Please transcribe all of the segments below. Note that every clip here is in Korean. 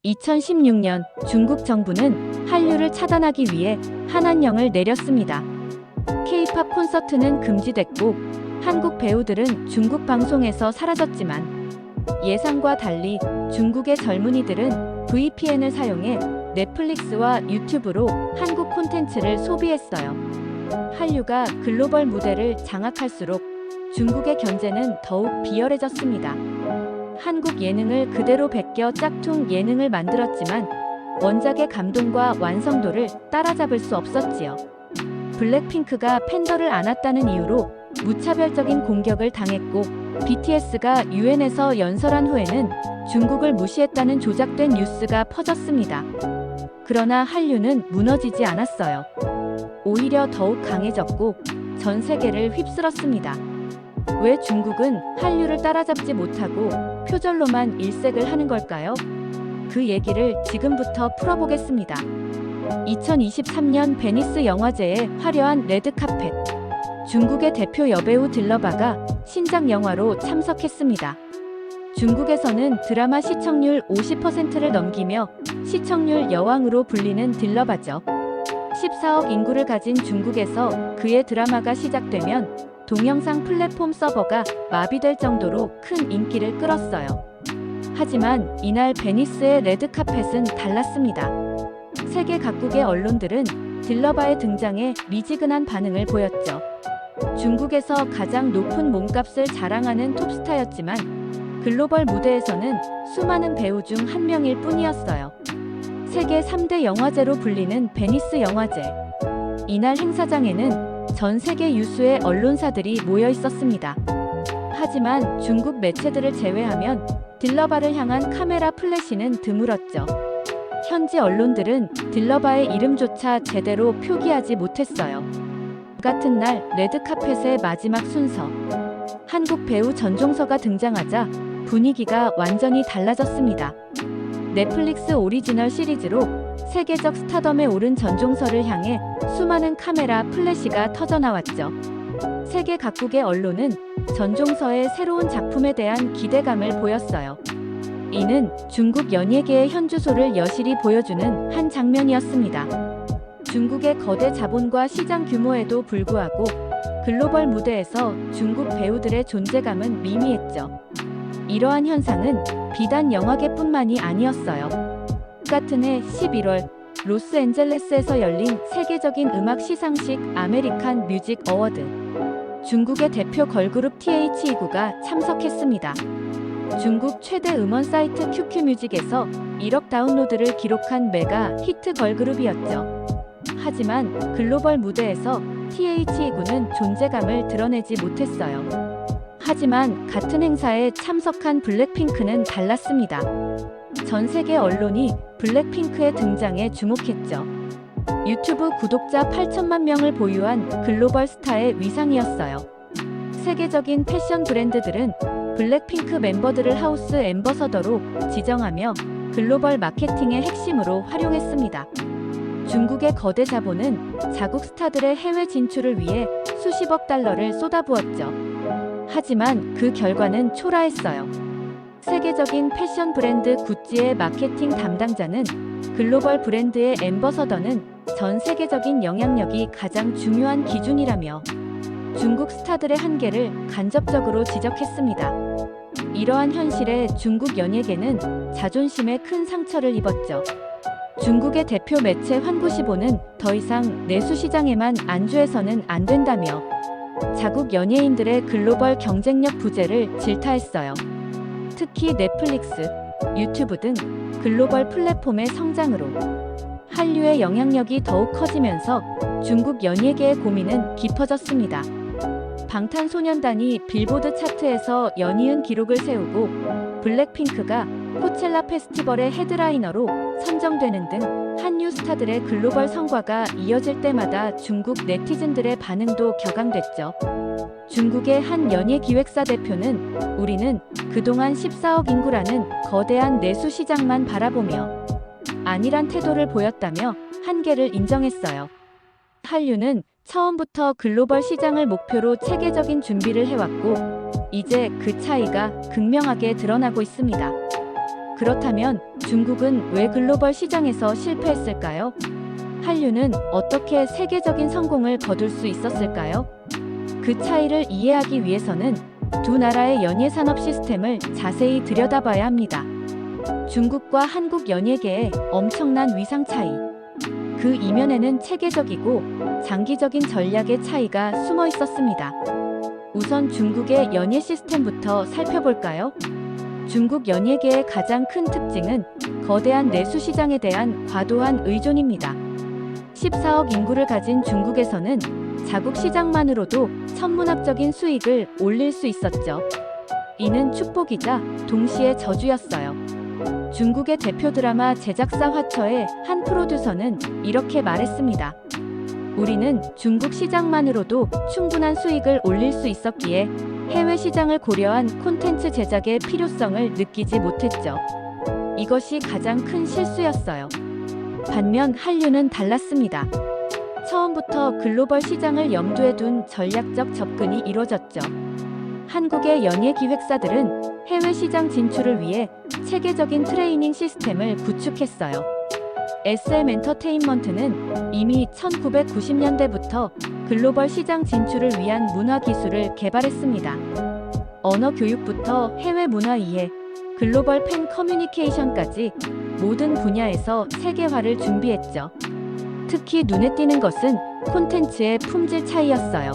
2016년 중국 정부는 한류를 차단하기 위해 한한령을 내렸습니다. K-팝 콘서트는 금지됐고 한국 배우들은 중국 방송에서 사라졌지만 예상과 달리 중국의 젊은이들은 VPN을 사용해 넷플릭스와 유튜브로 한국 콘텐츠를 소비했어요. 한류가 글로벌 무대를 장악할수록 중국의 견제는 더욱 비열해졌습니다. 한국 예능을 그대로 베껴 짝퉁 예능을 만들었지만 원작의 감동과 완성도를 따라잡을 수 없었지요. 블랙핑크가 팬더를 안았다는 이유로 무차별적인 공격을 당했고 BTS가 UN에서 연설한 후에는 중국을 무시했다는 조작된 뉴스가 퍼졌습니다. 그러나 한류는 무너지지 않았어요. 오히려 더욱 강해졌고 전 세계를 휩쓸었습니다. 왜 중국은 한류를 따라잡지 못하고 표절로만 일색을 하는 걸까요? 그 얘기를 지금부터 풀어보겠습니다. 2023년 베니스 영화제의 화려한 레드카펫. 중국의 대표 여배우 딜러바가 신작 영화로 참석했습니다. 중국에서는 드라마 시청률 50%를 넘기며 시청률 여왕으로 불리는 딜러바죠. 14억 인구를 가진 중국에서 그의 드라마가 시작되면 동영상 플랫폼 서버가 마비될 정도로 큰 인기를 끌었어요. 하지만 이날 베니스의 레드카펫은 달랐습니다. 세계 각국의 언론들은 딜러바의 등장에 미지근한 반응을 보였죠. 중국에서 가장 높은 몸값을 자랑하는 톱스타였지만 글로벌 무대에서는 수많은 배우 중 한 명일 뿐이었어요. 세계 3대 영화제로 불리는 베니스 영화제. 이날 행사장에는 전 세계 유수의 언론사들이 모여 있었습니다. 하지만 중국 매체들을 제외하면 딜러바를 향한 카메라 플래시는 드물었죠. 현지 언론들은 딜러바의 이름조차 제대로 표기하지 못했어요. 같은 날 레드카펫의 마지막 순서. 한국 배우 전종서가 등장하자 분위기가 완전히 달라졌습니다. 넷플릭스 오리지널 시리즈로 세계적 스타덤에 오른 전종서를 향해 수많은 카메라 플래시가 터져나왔죠. 세계 각국의 언론은 전종서의 새로운 작품에 대한 기대감을 보였어요. 이는 중국 연예계의 현주소를 여실히 보여주는 한 장면이었습니다. 중국의 거대 자본과 시장 규모에도 불구하고 글로벌 무대에서 중국 배우들의 존재감은 미미했죠. 이러한 현상은 비단 영화계뿐만이 아니었어요. 같은 해 11월 로스앤젤레스에서 열린 세계적인 음악 시상식 아메리칸 뮤직 어워드. 중국의 대표 걸그룹 TH29가 참석했습니다. 중국 최대 음원 사이트 QQ뮤직에서 1억 다운로드를 기록한 메가 히트 걸그룹이었죠. 하지만 글로벌 무대에서 TH29는 존재감을 드러내지 못했어요. 하지만 같은 행사에 참석한 블랙핑크는 달랐습니다. 전 세계 언론이 블랙핑크의 등장에 주목했죠. 유튜브 구독자 8천만 명을 보유한 글로벌 스타의 위상이었어요. 세계적인 패션 브랜드들은 블랙핑크 멤버들을 하우스 앰버서더로 지정하며 글로벌 마케팅의 핵심으로 활용했습니다. 중국의 거대 자본은 자국 스타들의 해외 진출을 위해 수십억 달러를 쏟아부었죠. 하지만 그 결과는 초라했어요. 세계적인 패션 브랜드 구찌의 마케팅 담당자는 글로벌 브랜드의 앰버서더는 전 세계적인 영향력이 가장 중요한 기준이라며 중국 스타들의 한계를 간접적으로 지적했습니다. 이러한 현실에 중국 연예계는 자존심에 큰 상처를 입었죠. 중국의 대표 매체 환구시보는 더 이상 내수 시장에만 안주해서는 안 된다며 자국 연예인들의 글로벌 경쟁력 부재를 질타했어요. 특히 넷플릭스, 유튜브 등 글로벌 플랫폼의 성장으로 한류의 영향력이 더욱 커지면서 중국 연예계의 고민은 깊어졌습니다. 방탄소년단이 빌보드 차트에서 연이은 기록을 세우고 블랙핑크가 코첼라 페스티벌의 헤드라이너로 선정되는 등 한류 스타들의 글로벌 성과가 이어질 때마다 중국 네티즌들의 반응도 격앙됐죠. 중국의 한 연예 기획사 대표는 우리는 그동안 14억 인구라는 거대한 내수 시장만 바라보며 아니란 태도를 보였다며 한계를 인정했어요. 한류는 처음부터 글로벌 시장을 목표로 체계적인 준비를 해왔고 이제 그 차이가 극명하게 드러나고 있습니다. 그렇다면 중국은 왜 글로벌 시장에서 실패했을까요? 한류는 어떻게 세계적인 성공을 거둘 수 있었을까요? 그 차이를 이해하기 위해서는 두 나라의 연예 산업 시스템을 자세히 들여다봐야 합니다. 중국과 한국 연예계의 엄청난 위상 차이. 그 이면에는 체계적이고 장기적인 전략의 차이가 숨어 있었습니다. 우선 중국의 연예 시스템부터 살펴볼까요? 중국 연예계의 가장 큰 특징은 거대한 내수 시장에 대한 과도한 의존입니다. 14억 인구를 가진 중국에서는 자국 시장만으로도 천문학적인 수익을 올릴 수 있었죠. 이는 축복이자 동시에 저주였어요. 중국의 대표 드라마 제작사 화처의 한 프로듀서는 이렇게 말했습니다. 우리는 중국 시장만으로도 충분한 수익을 올릴 수 있었기에 해외 시장을 고려한 콘텐츠 제작의 필요성을 느끼지 못했죠. 이것이 가장 큰 실수였어요. 반면 한류는 달랐습니다. 처음부터 글로벌 시장을 염두에 둔 전략적 접근이 이루어졌죠. 한국의 연예 기획사들은 해외 시장 진출을 위해 체계적인 트레이닝 시스템을 구축했어요. SM 엔터테인먼트는 이미 1990년대부터 글로벌 시장 진출을 위한 문화 기술을 개발했습니다. 언어 교육부터 해외 문화 이해, 글로벌 팬 커뮤니케이션까지 모든 분야에서 세계화를 준비했죠. 특히 눈에 띄는 것은 콘텐츠의 품질 차이였어요.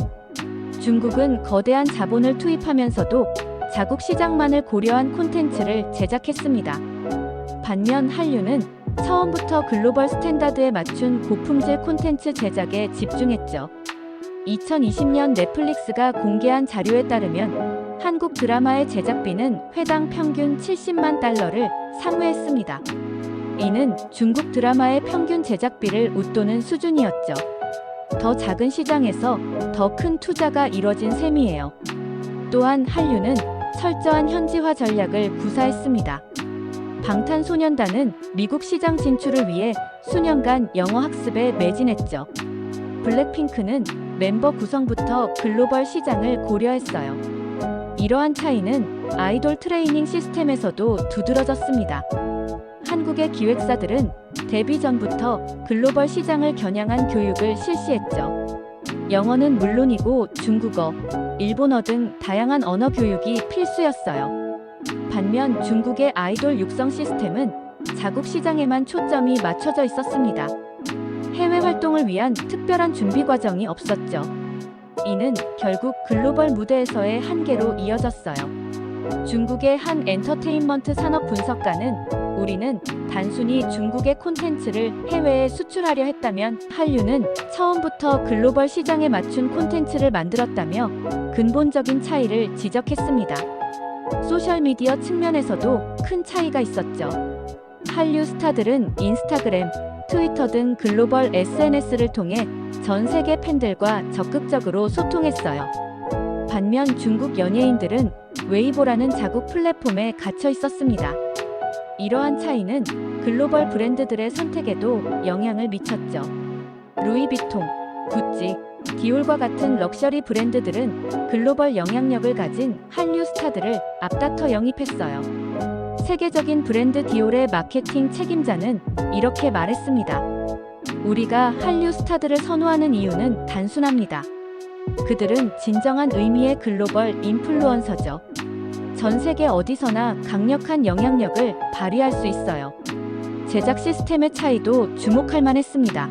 중국은 거대한 자본을 투입하면서도 자국 시장만을 고려한 콘텐츠를 제작했습니다. 반면 한류는 처음부터 글로벌 스탠다드에 맞춘 고품질 콘텐츠 제작에 집중했죠. 2020년 넷플릭스가 공개한 자료에 따르면 한국 드라마의 제작비는 회당 평균 70만 달러를 상회했습니다. 이는 중국 드라마의 평균 제작비를 웃도는 수준이었죠. 더 작은 시장에서 더 큰 투자가 이뤄진 셈이에요. 또한 한류는 철저한 현지화 전략을 구사했습니다. 방탄소년단은 미국 시장 진출을 위해 수년간 영어 학습에 매진했죠. 블랙핑크는 멤버 구성부터 글로벌 시장을 고려했어요. 이러한 차이는 아이돌 트레이닝 시스템에서도 두드러졌습니다. 한국의 기획사들은 데뷔 전부터 글로벌 시장을 겨냥한 교육을 실시했죠. 영어는 물론이고 중국어, 일본어 등 다양한 언어 교육이 필수였어요. 반면 중국의 아이돌 육성 시스템은 자국 시장에만 초점이 맞춰져 있었습니다. 해외 활동을 위한 특별한 준비 과정이 없었죠. 이는 결국 글로벌 무대에서의 한계로 이어졌어요. 중국의 한 엔터테인먼트 산업 분석가는 우리는 단순히 중국의 콘텐츠를 해외에 수출하려 했다면 한류는 처음부터 글로벌 시장에 맞춘 콘텐츠를 만들었다며 근본적인 차이를 지적했습니다. 소셜미디어 측면에서도 큰 차이가 있었죠. 한류 스타들은 인스타그램, 트위터 등 글로벌 SNS를 통해 전 세계 팬들과 적극적으로 소통했어요. 반면 중국 연예인들은 웨이보라는 자국 플랫폼에 갇혀 있었습니다. 이러한 차이는 글로벌 브랜드들의 선택에도 영향을 미쳤죠. 루이비통, 구찌, 디올과 같은 럭셔리 브랜드들은 글로벌 영향력을 가진 한류 스타들을 앞다퉈 영입했어요. 세계적인 브랜드 디올의 마케팅 책임자는 이렇게 말했습니다. 우리가 한류 스타들을 선호하는 이유는 단순합니다. 그들은 진정한 의미의 글로벌 인플루언서죠. 전 세계 어디서나 강력한 영향력을 발휘할 수 있어요. 제작 시스템의 차이도 주목할 만했습니다.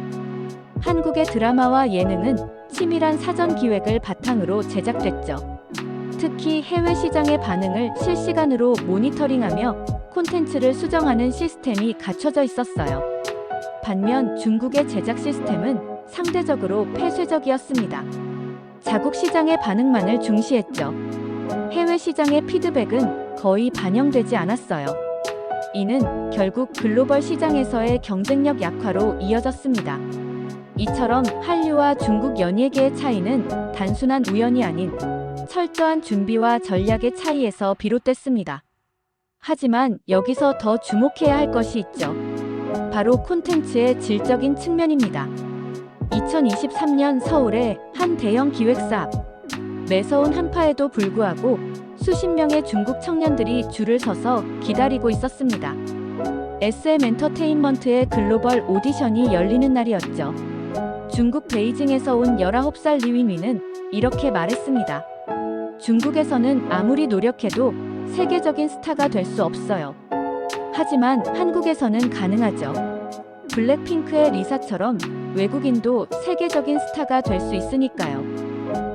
한국의 드라마와 예능은 치밀한 사전 기획을 바탕으로 제작됐죠. 특히 해외 시장의 반응을 실시간으로 모니터링하며 콘텐츠를 수정하는 시스템이 갖춰져 있었어요. 반면 중국의 제작 시스템은 상대적으로 폐쇄적이었습니다. 자국 시장의 반응만을 중시했죠. 해외 시장의 피드백은 거의 반영되지 않았어요. 이는 결국 글로벌 시장에서의 경쟁력 약화로 이어졌습니다. 이처럼 한류와 중국 연예계의 차이는 단순한 우연이 아닌 철저한 준비와 전략의 차이에서 비롯됐습니다. 하지만 여기서 더 주목해야 할 것이 있죠. 바로 콘텐츠의 질적인 측면입니다. 2023년 서울의 한 대형 기획사 앞 매서운 한파에도 불구하고 수십 명의 중국 청년들이 줄을 서서 기다리고 있었습니다. SM 엔터테인먼트의 글로벌 오디션이 열리는 날이었죠. 중국 베이징에서 온 19살 리윈윈은 이렇게 말했습니다. 중국에서는 아무리 노력해도 세계적인 스타가 될 수 없어요. 하지만 한국에서는 가능하죠. 블랙핑크의 리사처럼 외국인도 세계적인 스타가 될 수 있으니까요.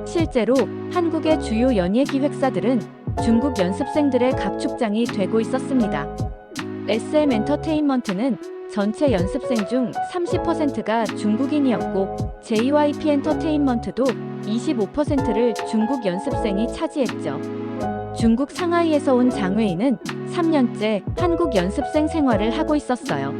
실제로 한국의 주요 연예 기획사들은 중국 연습생들의 각축장이 되고 있었습니다. SM 엔터테인먼트는 전체 연습생 중 30%가 중국인이었고 JYP 엔터테인먼트도 25%를 중국 연습생이 차지했죠. 중국 상하이에서 온 장웨이는 3년째 한국 연습생 생활을 하고 있었어요.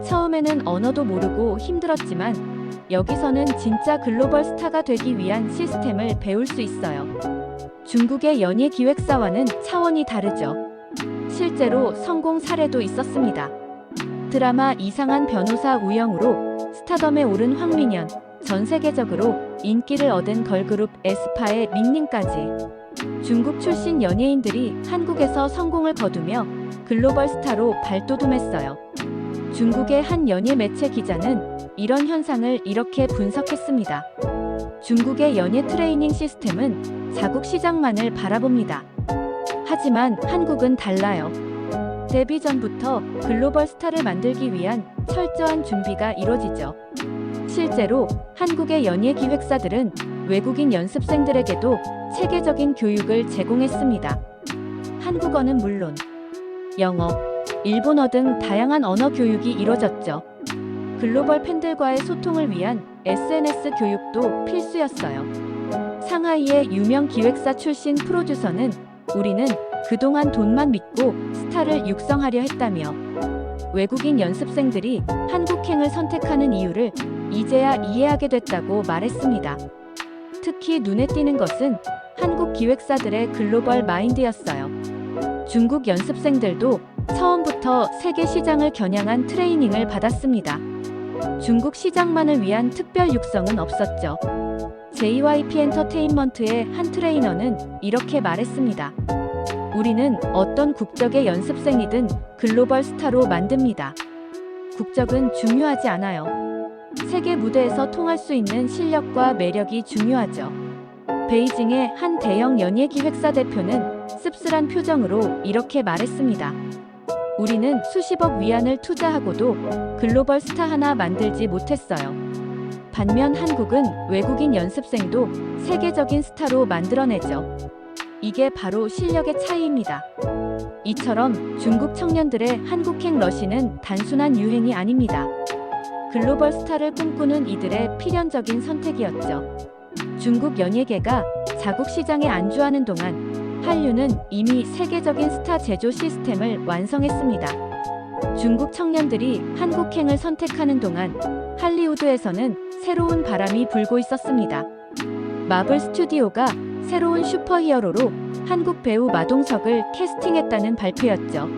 처음에는 언어도 모르고 힘들었지만 여기서는 진짜 글로벌 스타가 되기 위한 시스템을 배울 수 있어요. 중국의 연예 기획사와는 차원이 다르죠. 실제로 성공 사례도 있었습니다. 드라마 이상한 변호사 우영우로 스타덤에 오른 황민현, 전 세계적으로 인기를 얻은 걸그룹 에스파의 닝닝까지 중국 출신 연예인들이 한국에서 성공을 거두며 글로벌 스타로 발돋움했어요. 중국의 한 연예 매체 기자는 이런 현상을 이렇게 분석했습니다. 중국의 연예 트레이닝 시스템은 자국 시장만을 바라봅니다. 하지만 한국은 달라요. 데뷔 전부터 글로벌 스타를 만들기 위한 철저한 준비가 이뤄지죠. 실제로 한국의 연예 기획사들은 외국인 연습생들에게도 체계적인 교육을 제공했습니다. 한국어는 물론 영어, 일본어 등 다양한 언어 교육이 이뤄졌죠. 글로벌 팬들과의 소통을 위한 SNS 교육도 필수였어요. 상하이의 유명 기획사 출신 프로듀서는 우리는 그동안 돈만 믿고 스타를 육성하려 했다며 외국인 연습생들이 한국행을 선택하는 이유를 이제야 이해하게 됐다고 말했습니다. 특히 눈에 띄는 것은 한국 기획사들의 글로벌 마인드였어요. 중국 연습생들도 처음부터 세계 시장을 겨냥한 트레이닝을 받았습니다. 중국 시장만을 위한 특별 육성은 없었죠. JYP 엔터테인먼트의 한 트레이너는 이렇게 말했습니다. 우리는 어떤 국적의 연습생이든 글로벌 스타로 만듭니다. 국적은 중요하지 않아요. 세계 무대에서 통할 수 있는 실력과 매력이 중요하죠. 베이징의 한 대형 연예 기획사 대표는 씁쓸한 표정으로 이렇게 말했습니다. 우리는 수십억 위안을 투자하고도 글로벌 스타 하나 만들지 못했어요. 반면 한국은 외국인 연습생도 세계적인 스타로 만들어내죠. 이게 바로 실력의 차이입니다. 이처럼 중국 청년들의 한국행 러시는 단순한 유행이 아닙니다. 글로벌 스타를 꿈꾸는 이들의 필연적인 선택이었죠. 중국 연예계가 자국 시장에 안주하는 동안 한류는 이미 세계적인 스타 제조 시스템을 완성했습니다. 중국 청년들이 한국행을 선택하는 동안 할리우드에서는 새로운 바람이 불고 있었습니다. 마블 스튜디오가 새로운 슈퍼히어로로 한국 배우 마동석을 캐스팅했다는 발표였죠.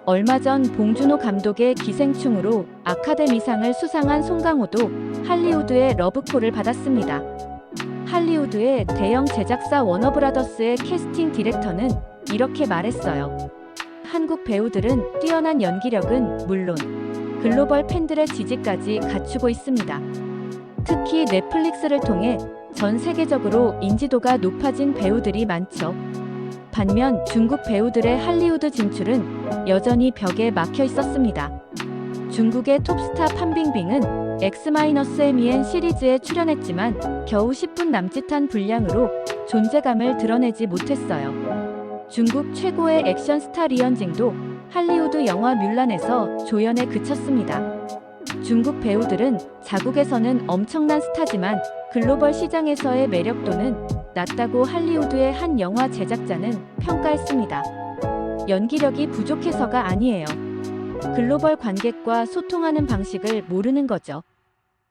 얼마 전 봉준호 감독의 기생충으로 아카데미상을 수상한 송강호도 할리우드의 러브콜을 받았습니다. 할리우드의 대형 제작사 워너브라더스의 캐스팅 디렉터는 이렇게 말했어요. 한국 배우들은 뛰어난 연기력은 물론 글로벌 팬들의 지지까지 갖추고 있습니다. 특히 넷플릭스를 통해 전 세계적으로 인지도가 높아진 배우들이 많죠. 반면 중국 배우들의 할리우드 진출은 여전히 벽에 막혀 있었습니다. 중국의 톱스타 판빙빙은 X-MEN 시리즈에 출연했지만 겨우 10분 남짓한 분량으로 존재감을 드러내지 못했어요. 중국 최고의 액션 스타 리언징도 할리우드 영화 뮬란에서 조연에 그쳤습니다. 중국 배우들은 자국에서는 엄청난 스타지만 글로벌 시장에서의 매력도는 낮다고 할리우드의 한 영화 제작자는 평가했습니다. 연기력이 부족해서가 아니에요. 글로벌 관객과 소통하는 방식을 모르는 거죠.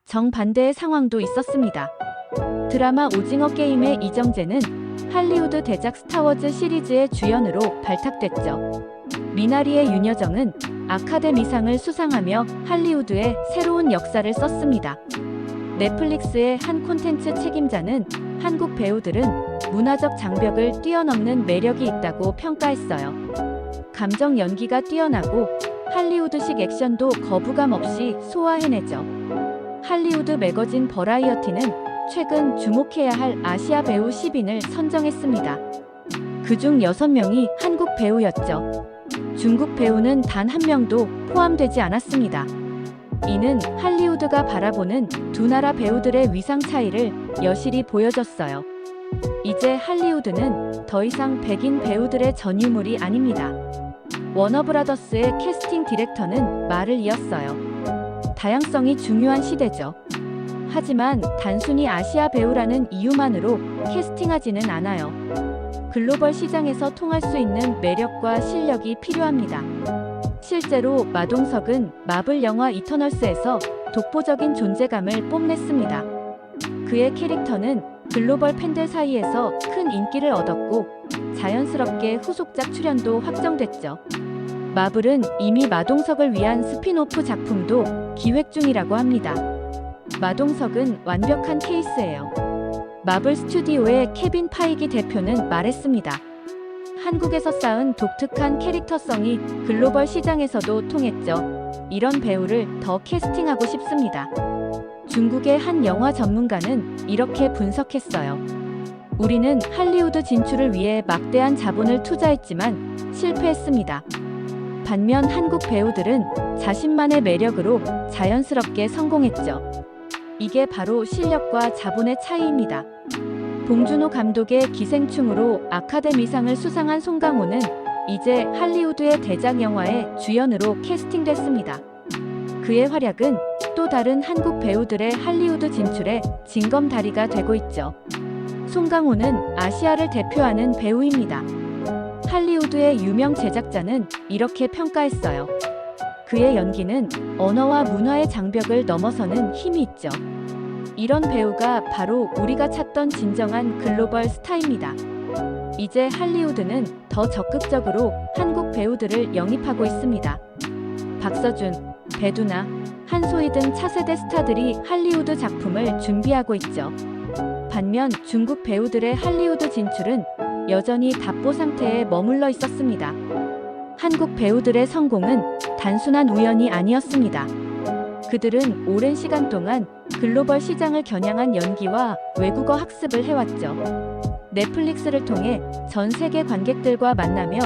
정반대의 상황도 있었습니다. 드라마 오징어 게임의 이정재는 할리우드 대작 스타워즈 시리즈의 주연으로 발탁됐죠. 미나리의 윤여정은 아카데미상을 수상하며 할리우드의 새로운 역사를 썼습니다. 넷플릭스의 한 콘텐츠 책임자는 한국 배우들은 문화적 장벽을 뛰어넘는 매력이 있다고 평가했어요. 감정 연기가 뛰어나고 할리우드식 액션도 거부감 없이 소화해내죠. 할리우드 매거진 버라이어티는 최근 주목해야 할 아시아 배우 10인을 선정했습니다. 그중 6명이 한국 배우였죠. 중국 배우는 단 한 명도 포함되지 않았습니다. 이는 할리우드가 바라보는 두 나라 배우들의 위상 차이를 여실히 보여줬어요. 이제 할리우드는 더 이상 백인 배우들의 전유물이 아닙니다. 워너브라더스의 캐스팅 디렉터는 말을 이었어요. 다양성이 중요한 시대죠. 하지만 단순히 아시아 배우라는 이유만으로 캐스팅하지는 않아요. 글로벌 시장에서 통할 수 있는 매력과 실력이 필요합니다. 실제로 마동석은 마블 영화 이터널스에서 독보적인 존재감을 뽐냈습니다. 그의 캐릭터는 글로벌 팬들 사이에서 큰 인기를 얻었고 자연스럽게 후속작 출연도 확정됐죠. 마블은 이미 마동석을 위한 스핀오프 작품도 기획 중이라고 합니다. 마동석은 완벽한 케이스예요. 마블 스튜디오의 케빈 파이기 대표는 말했습니다. 한국에서 쌓은 독특한 캐릭터성이 글로벌 시장에서도 통했죠. 이런 배우를 더 캐스팅하고 싶습니다. 중국의 한 영화 전문가는 이렇게 분석했어요. 우리는 할리우드 진출을 위해 막대한 자본을 투자했지만 실패했습니다. 반면 한국 배우들은 자신만의 매력으로 자연스럽게 성공했죠. 이게 바로 실력과 자본의 차이입니다. 봉준호 감독의 기생충으로 아카데미상을 수상한 송강호는 이제 할리우드의 대작 영화의 주연으로 캐스팅됐습니다. 그의 활약은 또 다른 한국 배우들의 할리우드 진출에 징검다리가 되고 있죠. 송강호는 아시아를 대표하는 배우입니다. 할리우드의 유명 제작자는 이렇게 평가했어요. 그의 연기는 언어와 문화의 장벽을 넘어서는 힘이 있죠. 이런 배우가 바로 우리가 찾던 진정한 글로벌 스타입니다. 이제 할리우드는 더 적극적으로 한국 배우들을 영입하고 있습니다. 박서준, 배두나, 한소희 등 차세대 스타들이 할리우드 작품을 준비하고 있죠. 반면 중국 배우들의 할리우드 진출은 여전히 답보 상태에 머물러 있었습니다. 한국 배우들의 성공은 단순한 우연이 아니었습니다. 그들은 오랜 시간 동안 글로벌 시장을 겨냥한 연기와 외국어 학습을 해왔죠. 넷플릭스를 통해 전 세계 관객들과 만나며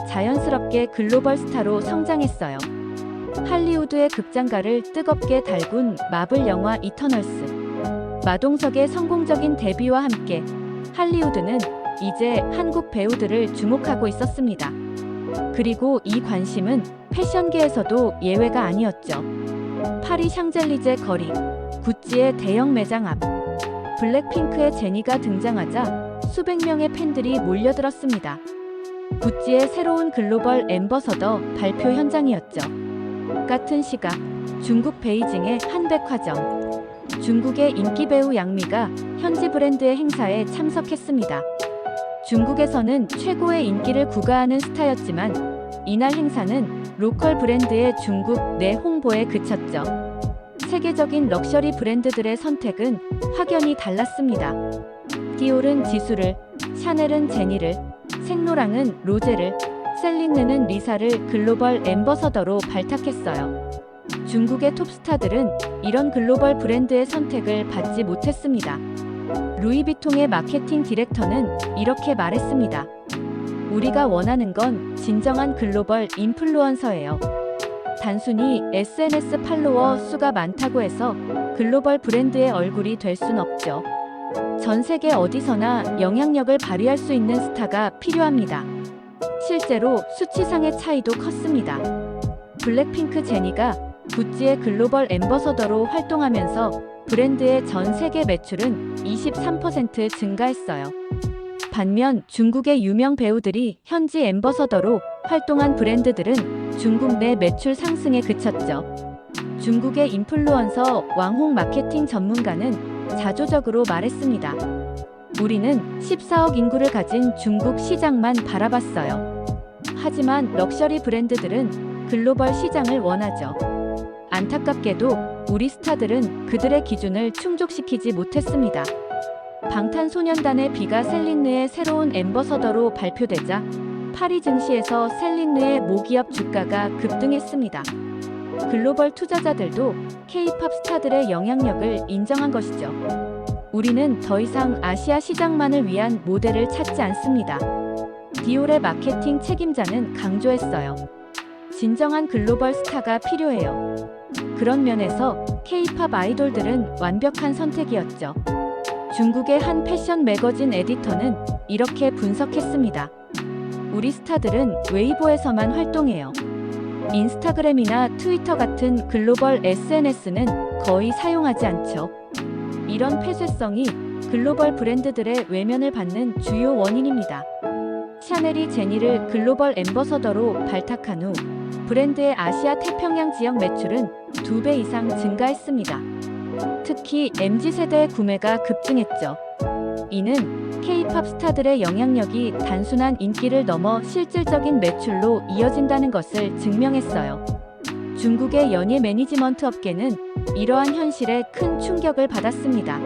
자연스럽게 글로벌 스타로 성장했어요. 할리우드의 극장가를 뜨겁게 달군 마블 영화 이터널스. 마동석의 성공적인 데뷔와 함께 할리우드는 이제 한국 배우들을 주목하고 있었습니다. 그리고 이 관심은 패션계에서도 예외가 아니었죠. 파리 샹젤리제 거리, 구찌의 대형 매장 앞, 블랙핑크의 제니가 등장하자 수백 명의 팬들이 몰려들었습니다. 구찌의 새로운 글로벌 앰버서더 발표 현장이었죠. 같은 시각, 중국 베이징의 한 백화점. 중국의 인기 배우 양미가 현지 브랜드의 행사에 참석했습니다. 중국에서는 최고의 인기를 구가하는 스타였지만 이날 행사는 로컬 브랜드의 중국 내 홍보에 그쳤죠. 세계적인 럭셔리 브랜드들의 선택은 확연히 달랐습니다. 디올은 지수를, 샤넬은 제니를, 생로랑은 로제를, 셀린느는 리사를 글로벌 앰버서더로 발탁했어요. 중국의 톱스타들은 이런 글로벌 브랜드의 선택을 받지 못했습니다. 루이비통의 마케팅 디렉터는 이렇게 말했습니다. 우리가 원하는 건 진정한 글로벌 인플루언서예요. 단순히 SNS 팔로워 수가 많다고 해서 글로벌 브랜드의 얼굴이 될 순 없죠. 전 세계 어디서나 영향력을 발휘할 수 있는 스타가 필요합니다. 실제로 수치상의 차이도 컸습니다. 블랙핑크 제니가 구찌의 글로벌 앰버서더로 활동하면서 브랜드의 전 세계 매출은 23% 증가했어요. 반면 중국의 유명 배우들이 현지 앰버서더로 활동한 브랜드들은 중국 내 매출 상승에 그쳤죠. 중국의 인플루언서 왕홍 마케팅 전문가는 자조적으로 말했습니다. 우리는 14억 인구를 가진 중국 시장만 바라봤어요. 하지만 럭셔리 브랜드들은 글로벌 시장을 원하죠. 안타깝게도 우리 스타들은 그들의 기준을 충족시키지 못했습니다. 방탄소년단의 비가 셀린느의 새로운 앰버서더로 발표되자 파리 증시에서 셀린느의 모기업 주가가 급등했습니다. 글로벌 투자자들도 K-팝 스타들의 영향력을 인정한 것이죠. 우리는 더 이상 아시아 시장만을 위한 모델을 찾지 않습니다. 디올의 마케팅 책임자는 강조했어요. 진정한 글로벌 스타가 필요해요. 그런 면에서 K-팝 아이돌들은 완벽한 선택이었죠. 중국의 한 패션 매거진 에디터는 이렇게 분석했습니다. 우리 스타들은 웨이보에서만 활동해요. 인스타그램이나 트위터 같은 글로벌 SNS는 거의 사용하지 않죠. 이런 폐쇄성이 글로벌 브랜드들의 외면을 받는 주요 원인입니다. 샤넬이 제니를 글로벌 앰버서더로 발탁한 후 브랜드의 아시아 태평양 지역 매출은 2배 이상 증가했습니다. 특히 MZ세대의 구매가 급증했죠. 이는 K-팝 스타들의 영향력이 단순한 인기를 넘어 실질적인 매출로 이어진다는 것을 증명했어요. 중국의 연예 매니지먼트 업계는 이러한 현실에 큰 충격을 받았습니다.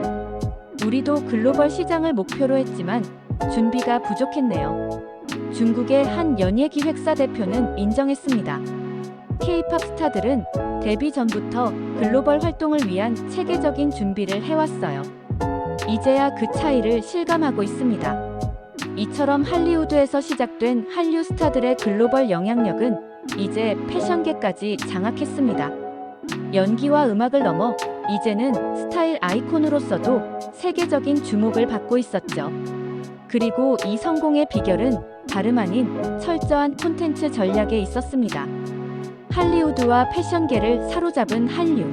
우리도 글로벌 시장을 목표로 했지만 준비가 부족했네요. 중국의 한 연예 기획사 대표는 인정했습니다. K-팝 스타들은 데뷔 전부터 글로벌 활동을 위한 체계적인 준비를 해왔어요. 이제야 그 차이를 실감하고 있습니다. 이처럼 할리우드에서 시작된 한류 스타들의 글로벌 영향력은 이제 패션계까지 장악했습니다. 연기와 음악을 넘어 이제는 스타일 아이콘으로서도 세계적인 주목을 받고 있었죠. 그리고 이 성공의 비결은 다름 아닌 철저한 콘텐츠 전략에 있었습니다. 할리우드와 패션계를 사로잡은 한류.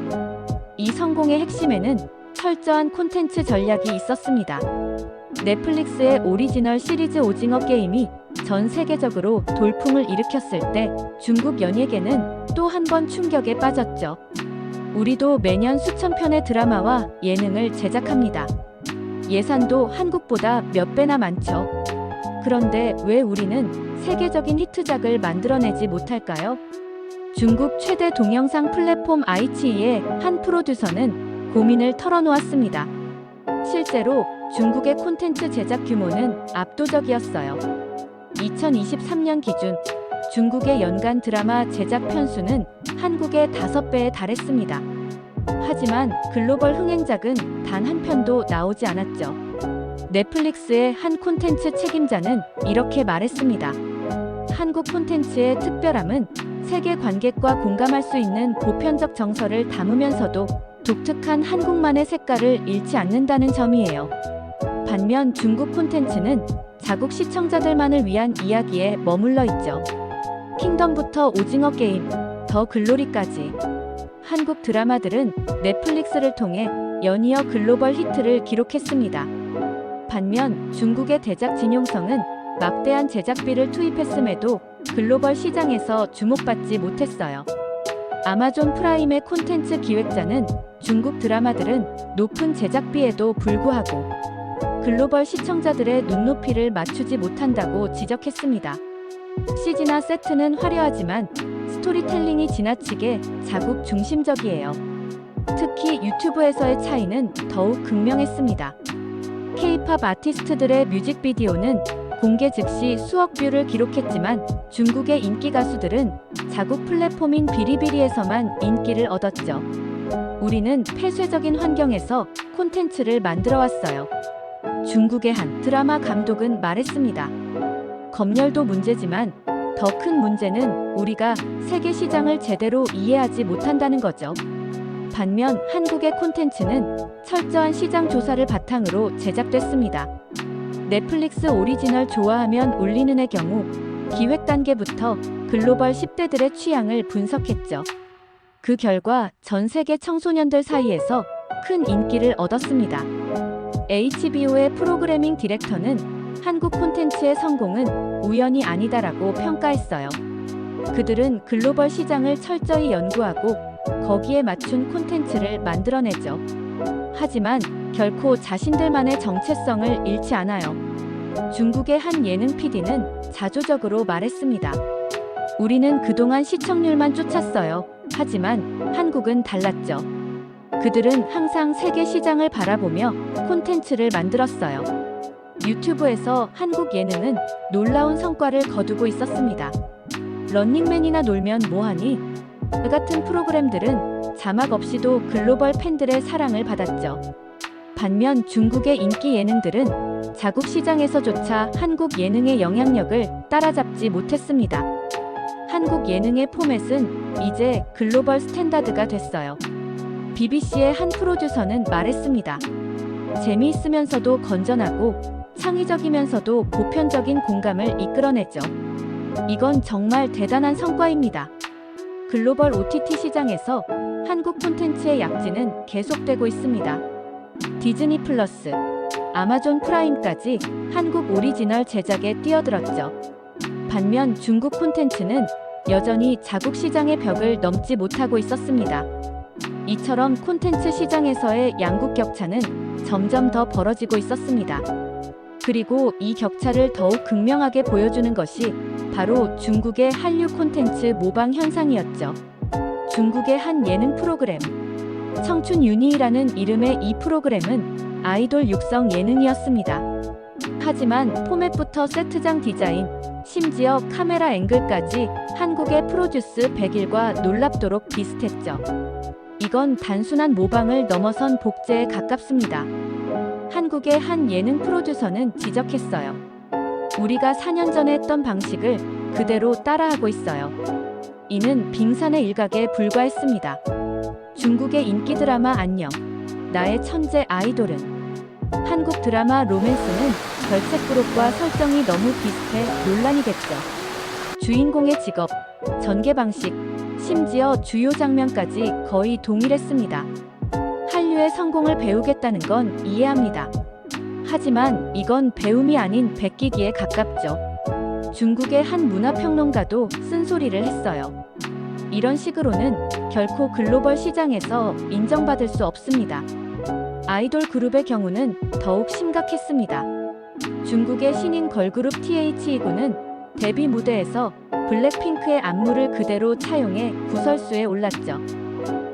이 성공의 핵심에는 철저한 콘텐츠 전략이 있었습니다. 넷플릭스의 오리지널 시리즈 오징어 게임이 전 세계적으로 돌풍을 일으켰을 때 중국 연예계는 또 한 번 충격에 빠졌죠. 우리도 매년 수천 편의 드라마와 예능을 제작합니다. 예산도 한국보다 몇 배나 많죠. 그런데 왜 우리는 세계적인 히트작을 만들어내지 못할까요? 중국 최대 동영상 플랫폼 아이치이의 한 프로듀서는 고민을 털어놓았습니다. 실제로 중국의 콘텐츠 제작 규모는 압도적이었어요. 2023년 기준 중국의 연간 드라마 제작 편수는 한국의 5배에 달했습니다. 하지만 글로벌 흥행작은 단 한 편도 나오지 않았죠. 넷플릭스의 한 콘텐츠 책임자는 이렇게 말했습니다. 한국 콘텐츠의 특별함은 세계 관객과 공감할 수 있는 보편적 정서를 담으면서도 독특한 한국만의 색깔을 잃지 않는다는 점이에요. 반면 중국 콘텐츠는 자국 시청자들만을 위한 이야기에 머물러 있죠. 킹덤부터 오징어 게임, 더 글로리까지. 한국 드라마들은 넷플릭스를 통해 연이어 글로벌 히트를 기록했습니다. 반면 중국의 대작 진용성은 막대한 제작비를 투입했음에도 글로벌 시장에서 주목받지 못했어요. 아마존 프라임의 콘텐츠 기획자는 중국 드라마들은 높은 제작비에도 불구하고 글로벌 시청자들의 눈높이를 맞추지 못한다고 지적했습니다. CG나 세트는 화려하지만 스토리텔링이 지나치게 자국 중심적이에요. 특히 유튜브에서의 차이는 더욱 극명했습니다. K-팝 아티스트들의 뮤직비디오는 공개 즉시 수억 뷰를 기록했지만 중국의 인기 가수들은 자국 플랫폼인 비리비리에서만 인기를 얻었죠. 우리는 폐쇄적인 환경에서 콘텐츠를 만들어 왔어요. 중국의 한 드라마 감독은 말했습니다. 검열도 문제지만 더 큰 문제는 우리가 세계 시장을 제대로 이해하지 못한다는 거죠. 반면 한국의 콘텐츠는 철저한 시장 조사를 바탕으로 제작됐습니다. 넷플릭스 오리지널 좋아하면 울리는의 경우 기획 단계부터 글로벌 10대들의 취향을 분석했죠. 그 결과 전 세계 청소년들 사이에서 큰 인기를 얻었습니다. HBO의 프로그래밍 디렉터는 한국 콘텐츠의 성공은 우연이 아니다라고 평가했어요. 그들은 글로벌 시장을 철저히 연구하고 거기에 맞춘 콘텐츠를 만들어내죠. 하지만 결코 자신들만의 정체성을 잃지 않아요. 중국의 한 예능 PD는 자조적으로 말했습니다. 우리는 그동안 시청률만 쫓았어요. 하지만 한국은 달랐죠. 그들은 항상 세계 시장을 바라보며 콘텐츠를 만들었어요. 유튜브에서 한국 예능은 놀라운 성과를 거두고 있었습니다. 런닝맨이나 놀면 뭐하니? 같은 프로그램들은 자막 없이도 글로벌 팬들의 사랑을 받았죠. 반면 중국의 인기 예능들은 자국 시장에서조차 한국 예능의 영향력을 따라잡지 못했습니다. 한국 예능의 포맷은 이제 글로벌 스탠다드가 됐어요. BBC의 한 프로듀서는 말했습니다. 재미있으면서도 건전하고 창의적이면서도 보편적인 공감을 이끌어내죠. 이건 정말 대단한 성과입니다. 글로벌 OTT 시장에서 한국 콘텐츠의 약진은 계속되고 있습니다. 디즈니 플러스, 아마존 프라임까지 한국 오리지널 제작에 뛰어들었죠. 반면 중국 콘텐츠는 여전히 자국 시장의 벽을 넘지 못하고 있었습니다. 이처럼 콘텐츠 시장에서의 양국 격차는 점점 더 벌어지고 있었습니다. 그리고 이 격차를 더욱 극명하게 보여주는 것이 바로 중국의 한류 콘텐츠 모방 현상이었죠. 중국의 한 예능 프로그램, 청춘 유니라는 이름의 이 프로그램은 아이돌 육성 예능이었습니다. 하지만 포맷부터 세트장 디자인, 심지어 카메라 앵글까지 한국의 프로듀스 101과 놀랍도록 비슷했죠. 이건 단순한 모방을 넘어선 복제에 가깝습니다. 한국의 한 예능 프로듀서는 지적했어요. 우리가 4년 전에 했던 방식을 그대로 따라하고 있어요. 이는 빙산의 일각에 불과했습니다. 중국의 인기 드라마 안녕, 나의 천재 아이돌은, 한국 드라마 로맨스는 결책 그룹과 설정이 너무 비슷해 논란이 됐죠. 주인공의 직업, 전개 방식, 심지어 주요 장면까지 거의 동일했습니다. 한류의 성공을 배우겠다는 건 이해합니다. 하지만 이건 배움이 아닌 베끼기에 가깝죠. 중국의 한 문화평론가도 쓴소리를 했어요. 이런 식으로는 결코 글로벌 시장에서 인정받을 수 없습니다. 아이돌 그룹의 경우는 더욱 심각했습니다. 중국의 신인 걸그룹 THE군은 데뷔 무대에서 블랙핑크의 안무를 그대로 차용해 구설수에 올랐죠.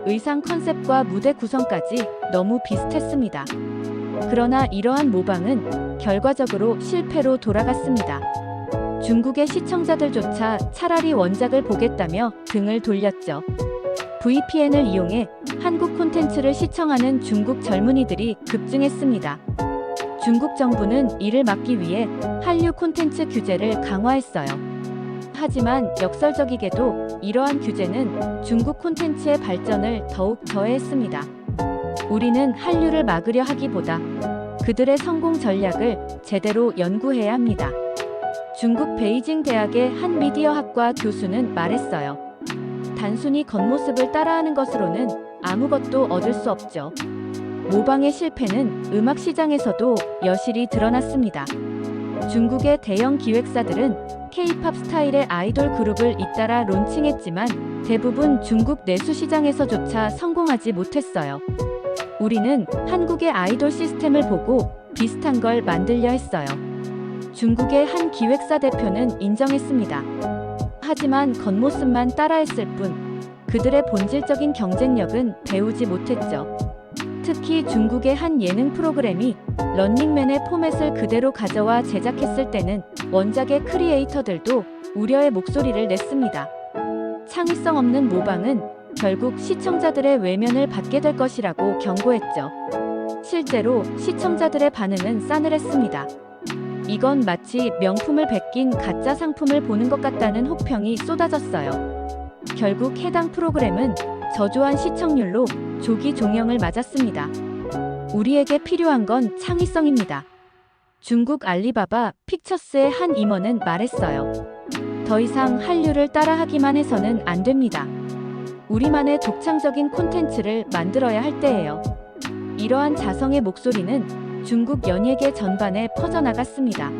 의상 컨셉과 무대 구성까지 너무 비슷했습니다. 그러나 이러한 모방은 결과적으로 실패로 돌아갔습니다. 중국의 시청자들조차 차라리 원작을 보겠다며 등을 돌렸죠. VPN을 이용해 한국 콘텐츠를 시청하는 중국 젊은이들이 급증했습니다. 중국 정부는 이를 막기 위해 한류 콘텐츠 규제를 강화했어요. 하지만 역설적이게도 이러한 규제는 중국 콘텐츠의 발전을 더욱 저해했습니다. 우리는 한류를 막으려 하기보다 그들의 성공 전략을 제대로 연구해야 합니다. 중국 베이징 대학의 한 미디어학과 교수는 말했어요. 단순히 겉모습을 따라하는 것으로는 아무것도 얻을 수 없죠. 모방의 실패는 음악 시장에서도 여실히 드러났습니다. 중국의 대형 기획사들은 K-팝 스타일의 아이돌 그룹을 잇따라 론칭했지만 대부분 중국 내수 시장에서조차 성공하지 못했어요. 우리는 한국의 아이돌 시스템을 보고 비슷한 걸 만들려 했어요. 중국의 한 기획사 대표는 인정했습니다. 하지만 겉모습만 따라했을 뿐 그들의 본질적인 경쟁력은 배우지 못했죠. 특히 중국의 한 예능 프로그램이 런닝맨의 포맷을 그대로 가져와 제작했을 때는 원작의 크리에이터들도 우려의 목소리를 냈습니다. 창의성 없는 모방은 결국 시청자들의 외면을 받게 될 것이라고 경고했죠. 실제로 시청자들의 반응은 싸늘했습니다. 이건 마치 명품을 베낀 가짜 상품을 보는 것 같다는 혹평이 쏟아졌어요. 결국 해당 프로그램은 저조한 시청률로 조기 종영을 맞았습니다. 우리에게 필요한 건 창의성입니다. 중국 알리바바 픽처스의 한 임원은 말했어요. 더 이상 한류를 따라하기만 해서는 안 됩니다. 우리만의 독창적인 콘텐츠를 만들어야 할 때예요. 이러한 자성의 목소리는 중국 연예계 전반에 퍼져나갔습니다.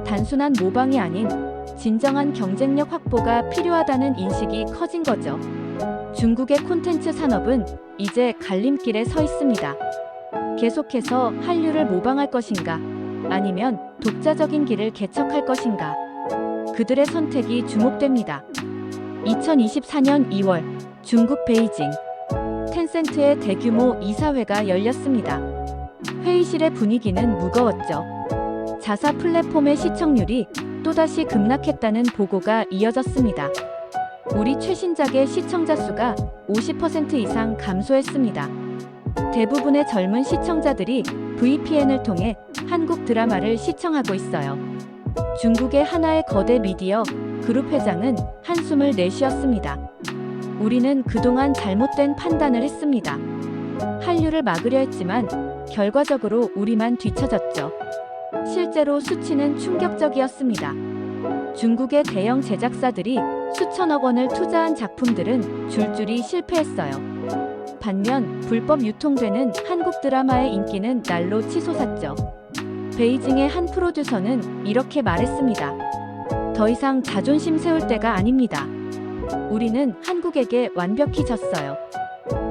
단순한 모방이 아닌 진정한 경쟁력 확보가 필요하다는 인식이 커진 거죠. 중국의 콘텐츠 산업은 이제 갈림길에 서 있습니다. 계속해서 한류를 모방할 것인가, 아니면 독자적인 길을 개척할 것인가. 그들의 선택이 주목됩니다. 2024년 2월 중국 베이징 텐센트의 대규모 이사회가 열렸습니다. 회의실의 분위기는 무거웠죠. 자사 플랫폼의 시청률이 또다시 급락했다는 보고가 이어졌습니다. 우리 최신작의 시청자 수가 50% 이상 감소했습니다. 대부분의 젊은 시청자들이 VPN을 통해 한국 드라마를 시청하고 있어요. 중국의 하나의 거대 미디어 그룹 회장은 한숨을 내쉬었습니다. 우리는 그동안 잘못된 판단을 했습니다. 한류를 막으려 했지만 결과적으로 우리만 뒤처졌죠. 실제로 수치는 충격적이었습니다. 중국의 대형 제작사들이 수천억 원을 투자한 작품들은 줄줄이 실패했어요. 반면 불법 유통되는 한국 드라마의 인기는 날로 치솟았죠. 베이징의 한 프로듀서는 이렇게 말했습니다. 더 이상 자존심 세울 때가 아닙니다. 우리는 한국에게 완벽히 졌어요.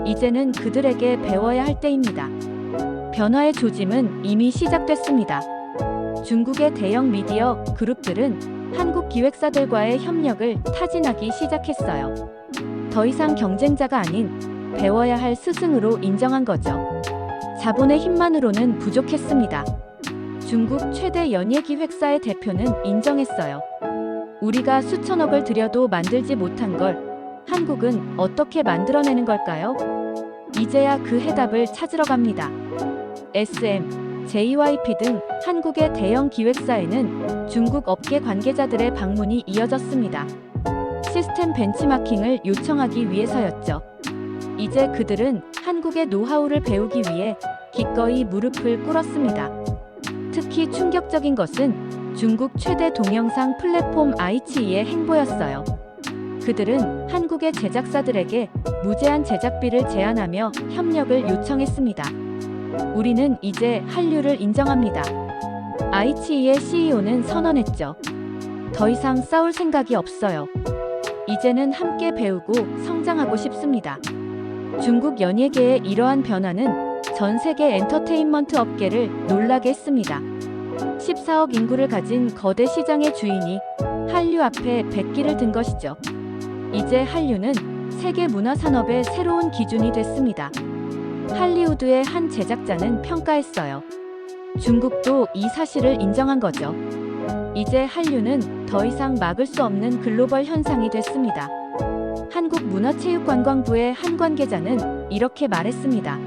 이제는 그들에게 배워야 할 때입니다. 변화의 조짐은 이미 시작됐습니다. 중국의 대형 미디어 그룹들은 한국 기획사들과의 협력을 타진하기 시작했어요. 더 이상 경쟁자가 아닌 배워야 할 스승으로 인정한 거죠. 자본의 힘만으로는 부족했습니다. 중국 최대 연예기획사의 대표는 인정했어요. 우리가 수천억을 들여도 만들지 못한 걸 한국은 어떻게 만들어내는 걸까요? 이제야 그 해답을 찾으러 갑니다. SM, JYP 등 한국의 대형 기획사에는 중국 업계 관계자들의 방문이 이어졌습니다. 시스템 벤치마킹을 요청하기 위해서였죠. 이제 그들은 한국의 노하우를 배우기 위해 기꺼이 무릎을 꿇었습니다. 특히 충격적인 것은 중국 최대 동영상 플랫폼 아이치이의 행보였어요. 그들은 한국의 제작사들에게 무제한 제작비를 제한하며 협력을 요청했습니다. 우리는 이제 한류를 인정합니다. 아이치이의 CEO는 선언했죠. 더 이상 싸울 생각이 없어요. 이제는 함께 배우고 성장하고 싶습니다. 중국 연예계의 이러한 변화는 전 세계 엔터테인먼트 업계를 놀라게 했습니다. 14억 인구를 가진 거대 시장의 주인이 한류 앞에 백기를 든 것이죠. 이제 한류는 세계 문화 산업의 새로운 기준이 됐습니다. 할리우드의 한 제작자는 평가했어요. 중국도 이 사실을 인정한 거죠. 이제 한류는 더 이상 막을 수 없는 글로벌 현상이 됐습니다. 한국문화체육관광부의 한 관계자는 이렇게 말했습니다.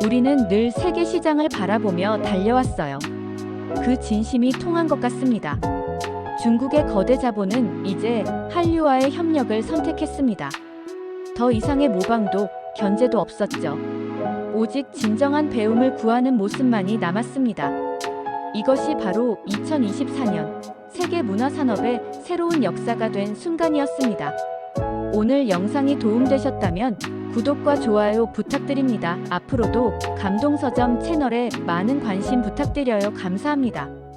우리는 늘 세계 시장을 바라보며 달려왔어요. 그 진심이 통한 것 같습니다. 중국의 거대 자본은 이제 한류와의 협력을 선택했습니다. 더 이상의 모방도 견제도 없었죠. 오직 진정한 배움을 구하는 모습만이 남았습니다. 이것이 바로 2024년 세계 문화 산업의 새로운 역사가 된 순간이었습니다. 오늘 영상이 도움되셨다면 구독과 좋아요 부탁드립니다. 앞으로도 감동서점 채널에 많은 관심 부탁드려요. 감사합니다.